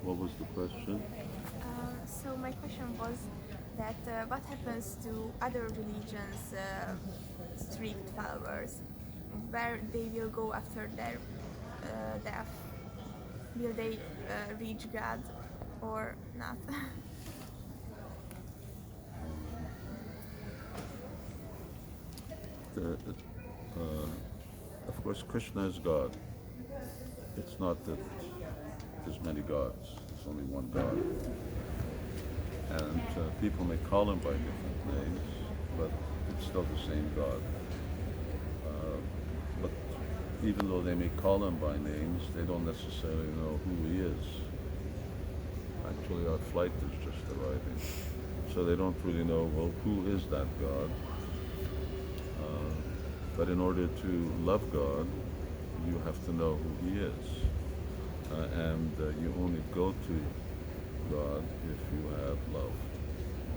What was the question? So my question was that what happens to other religions' strict followers, where they will go after their death? Will they reach God or not? The, of course, Krishna is God. It's not that there's many gods. There's only one God. And people may call him by different names, but it's still the same God. But even though they may call him by names, they don't necessarily know who he is. Actually, our flight is just arriving. So they don't really know, well, who is that God? But in order to love God, you have to know who he is. And you only go to God if you have love.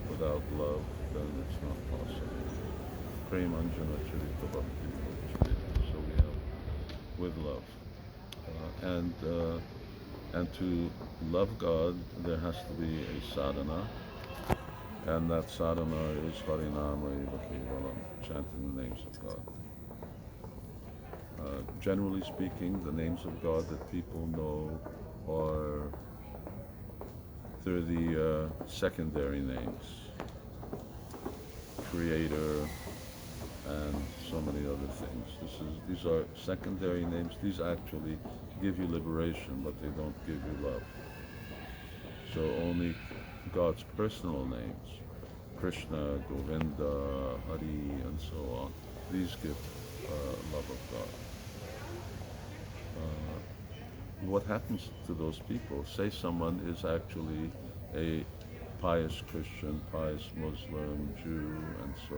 Without love, then it's not possible. Premanjana Charita Bhakti. So we have with love. And to love God, there has to be a sadhana, and that sadhana is Harinama Eva Kevalam, chanting the names of God. Generally speaking, the names of God that people know are they're the secondary names, Creator, and so many other things. These are secondary names. These actually give you liberation, but they don't give you love. So only God's personal names, Krishna, Govinda, Hari, and so on, these give love of God. What happens to those people? Say someone is actually a pious Christian, pious Muslim, Jew, and so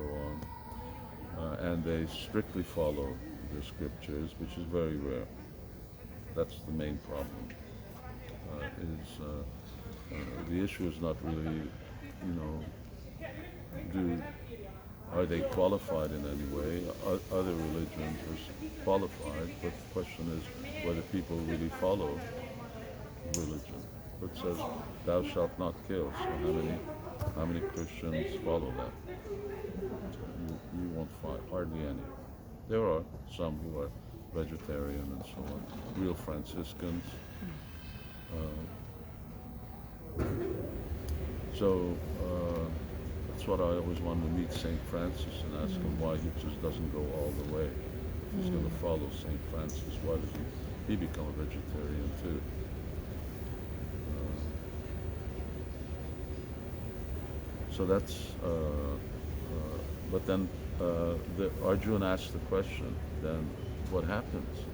on, and they strictly follow the scriptures, which is very rare. That's the main problem. Is The issue is not really, you know, do are they qualified in any way? Other religions are qualified, but the question is whether people really follow religion. It says, "Thou shalt not kill." So how many Christians follow that? You won't find hardly any. There are some who are vegetarian and so on, real Franciscans. So that's what I always wanted to meet St. Francis and ask him why he just doesn't go all the way. If he's going to follow St. Francis, why does he become a vegetarian too? So that's, but then Arjuna asked the question, then what happens?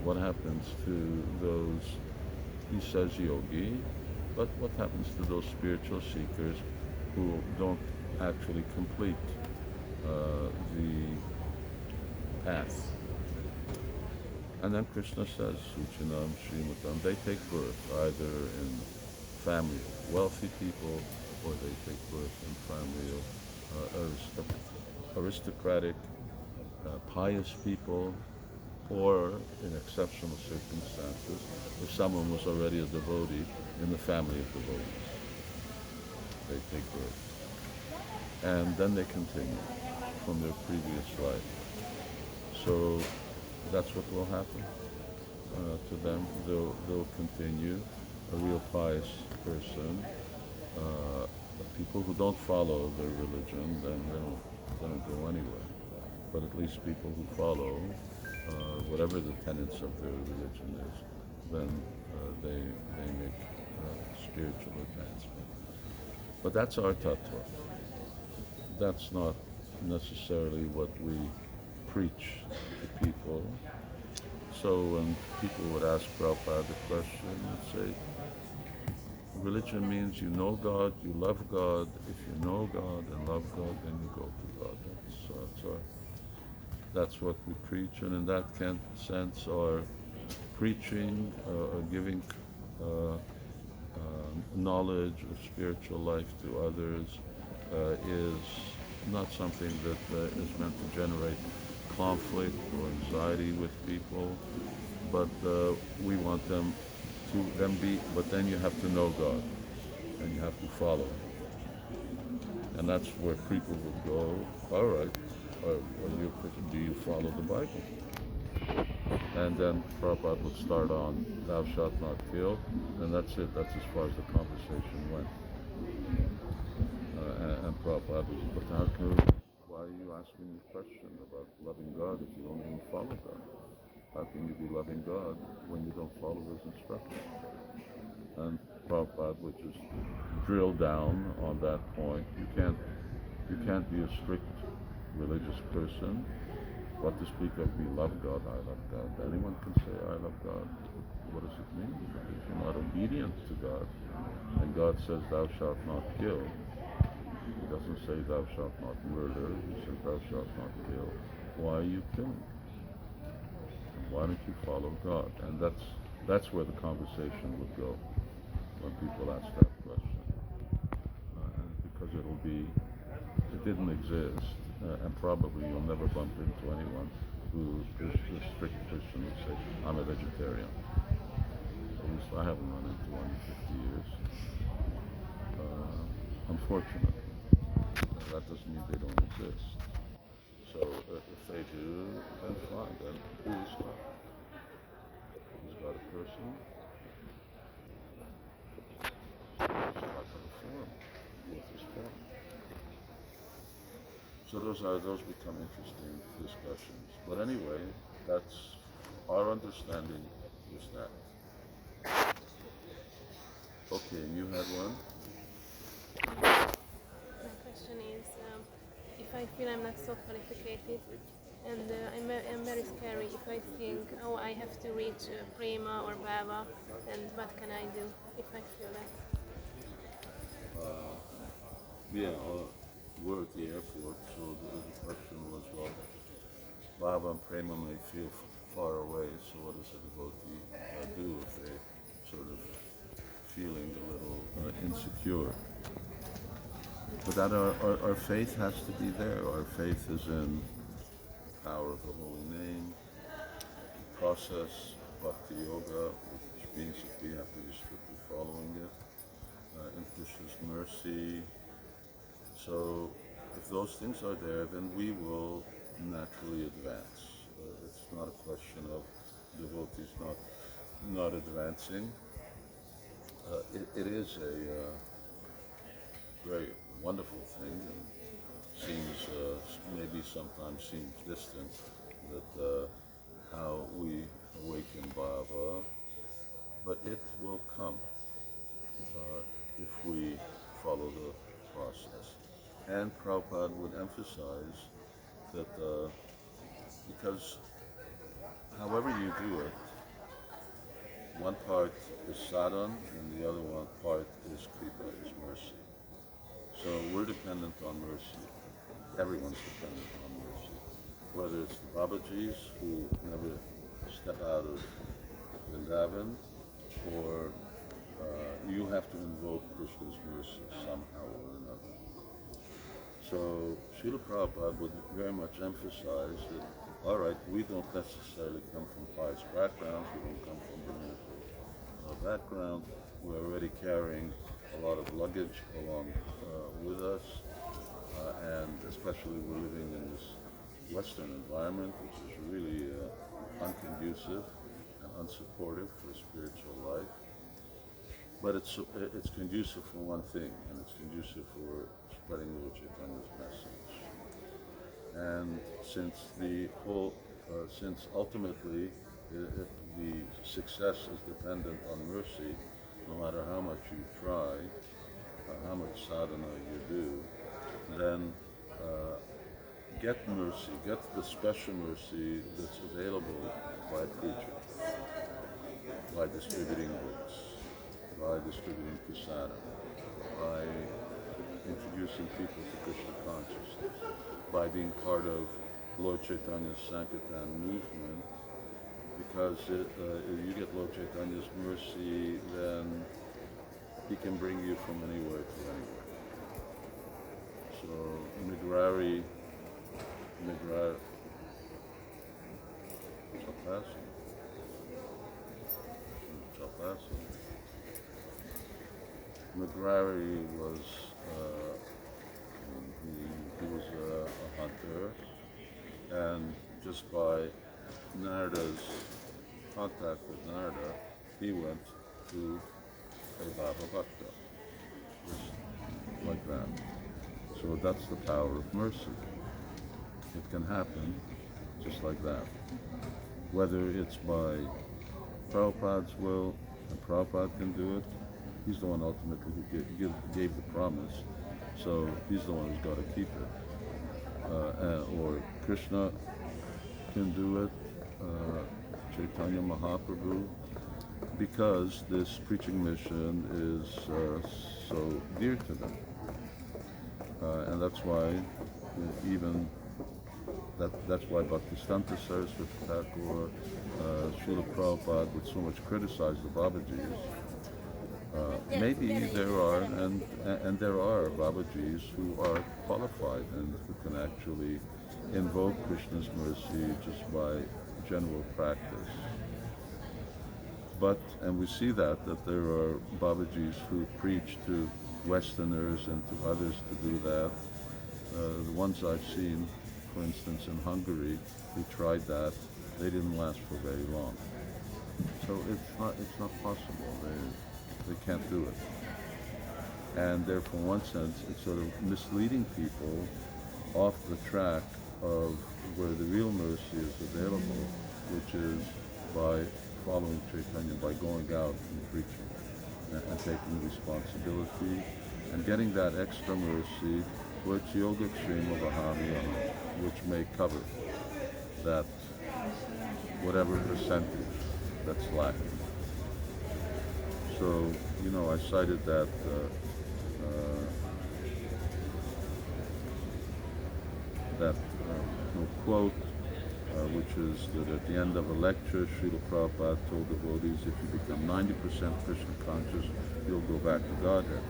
What happens to those, he says yogi, but what happens to those spiritual seekers who don't actually complete the path? And then Krishna says, Suchinam Srimatam, they take birth either in family of wealthy people or they take birth in family of aristocratic, pious people, or in exceptional circumstances, if someone was already a devotee in the family of devotees, they take birth. And then they continue from their previous life. So that's what will happen to them. They'll continue a real pious person. People who don't follow their religion, then they don't go anywhere. But at least people who follow whatever the tenets of their religion is, then they make spiritual advancement. But that's our tattva. That's not necessarily what we preach to people. So when people would ask Prabhupada the question and say, religion means you know God, you love God. If you know God and love God, then you go to God. That's what we preach, and in that sense, our preaching or giving knowledge of spiritual life to others is not something that is meant to generate conflict or anxiety with people, but we want them to then be, but then you have to know God, and you have to follow Him. And that's where people would go, all right, do you follow the Bible? And then Prabhupada would start on, thou shalt not kill, and that's it. That's as far as the conversation went. And Prabhupada was, but why are you asking me a question about loving God if you don't even follow God? How can you be loving God when you don't follow His instructions? And Prabhupada would just drill down on that point. You can't be a strict religious person. What to speak of, we love God, I love God. Anyone can say, I love God. What does it mean? If you're not obedient to God, and God says, thou shalt not kill, He doesn't say, thou shalt not murder. He says, thou shalt not kill. Why are you killing? And why don't you follow God? And that's where the conversation would go when people ask that question. Because it didn't exist, and probably you'll never bump into anyone who is a strict Christian who say, I'm a vegetarian. At least I haven't run into one in 50 years. Unfortunately. That doesn't mean they don't exist. So if they do, then fine. Then who is God? Is God a person? Is God a form? What is form? So those become interesting discussions. But anyway, that's our understanding is that. Okay, you had one? My question is, if I feel I'm not so qualified, and I'm very scary if I think, oh, I have to reach prima or bhāva, and what can I do if I feel that? We're at the airport, so the question was, well, bhāva and prema may feel far away, so what does a devotee do if they sort of feeling a little insecure? But that our faith has to be there. Our faith is in the power of the holy name, the process, bhakti yoga, which means that we have to be strictly following it, in Krishna's mercy. So if those things are there, then we will naturally advance. It's not a question of devotees not advancing. It is a very wonderful thing, and seems maybe sometimes seems distant that how we awaken bhava, but it will come if we follow the process. And Prabhupada would emphasize that because however you do it, one part is sadhana and the other one part is kripa, is mercy. So we're dependent on mercy. Everyone's dependent on mercy. Whether it's the Babajis who never step out of Vrindavan, or you have to invoke Krishna's mercy somehow or another. So Srila Prabhupada would very much emphasize that, all right, we don't necessarily come from pious backgrounds, we don't come from the background, we're already carrying a lot of luggage along with us, and especially we're living in this Western environment, which is really unconducive and unsupportive for spiritual life. But it's conducive for one thing, and it's conducive for spreading Lord Chaitanya's message. And since ultimately the success is dependent on mercy, no matter how much you try, how much sadhana you do, then get mercy, get the special mercy that's available by preaching, by distributing books, by distributing prasadam, by introducing people to Krishna consciousness, by being part of Lord Chaitanya's Sankirtan movement, because if you get Lord Chaitanya's mercy, then he can bring you from anywhere to anywhere. So Migrari, fascinating. McGrary was he was a hunter, and just by Narada's contact with Narada, he went to a bhāva bhakta, just like that. So that's the power of mercy. It can happen just like that. Whether it's by Prabhupada's will, and Prabhupada can do it, he's the one ultimately who gave the promise, so he's the one who's got to keep it. Or Krishna can do it, Chaitanya Mahaprabhu, because this preaching mission is so dear to them. And that's why even that's why Bhaktisiddhanta Saraswati Thakur, Srila Prabhupada would so much criticize the Babajis. Maybe there are, and there are Babajis who are qualified and who can actually invoke Krishna's mercy just by general practice. But, and we see that there are Babajis who preach to Westerners and to others to do that. The ones I've seen, for instance, in Hungary, who tried that, they didn't last for very long. So it's not possible. They can't do it. And therefore, in one sense, it's sort of misleading people off the track of where the real mercy is available, which is by following Chaitanya, by going out and preaching and taking responsibility and getting that extra mercy, which yoga kshema vahami, which may cover that whatever percentage that's lacking. So, I cited that quote, which is that at the end of a lecture, Srila Prabhupada told devotees, if you become 90% Krishna conscious, you'll go back to Godhead.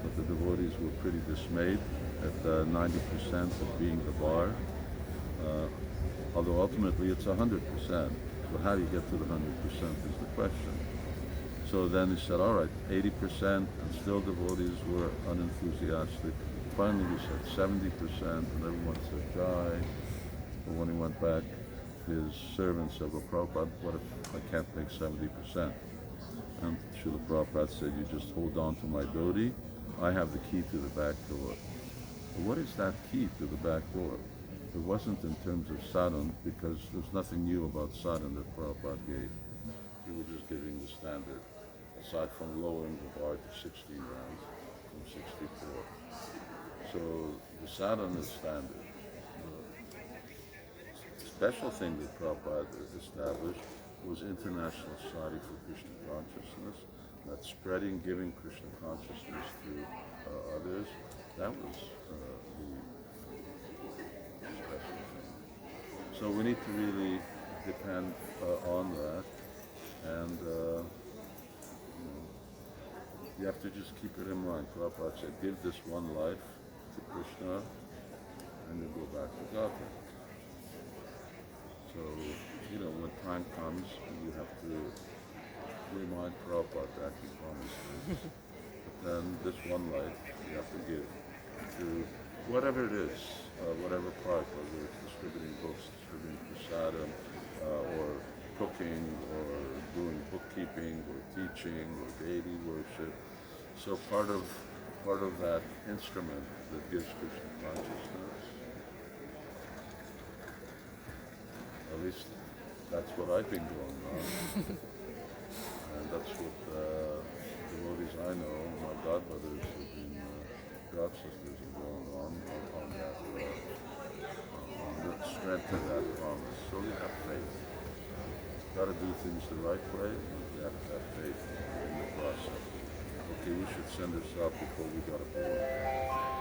But the devotees were pretty dismayed at 90% of being the bar, although ultimately it's 100%. But how do you get to the 100% is the question. So then he said, all right, 80%, and still devotees were unenthusiastic. Finally he said 70%, and everyone said, Jai. But when he went back, his servant said, well, Prabhupada, what if I can't make 70%? And Srila Prabhupada said, you just hold on to my dhoti. I have the key to the back door. But what is that key to the back door? It wasn't in terms of sadhana, because there's nothing new about sadhana that Prabhupada gave. He was just giving the standard, aside from lowering the bar to 16 rounds from 64. So the sadhana is standard. The special thing that Prabhupada established was International Society for Krishna Consciousness, that spreading, giving Krishna consciousness to others. That was the special thing. So we need to really depend on that, and you have to just keep it in mind. Prabhupada said, give this one life to Krishna, and you go back to Godhead. So, when time comes, you have to remind Prabhupada that he promised. But then this one life you have to give to whatever it is, whatever part, whether it's distributing books, distributing prasadam, or cooking, or doing bookkeeping, or teaching, or deity worship. So part of that instrument that gives Krishna consciousness, at least that's what I've been going on. And that's what devotees I know, my godbrothers have been, god sisters have going on that, on the strength of that promise. So you have faith. You've got to do things the right way, you have to have faith in the process. Okay, we should send this out before we got to go.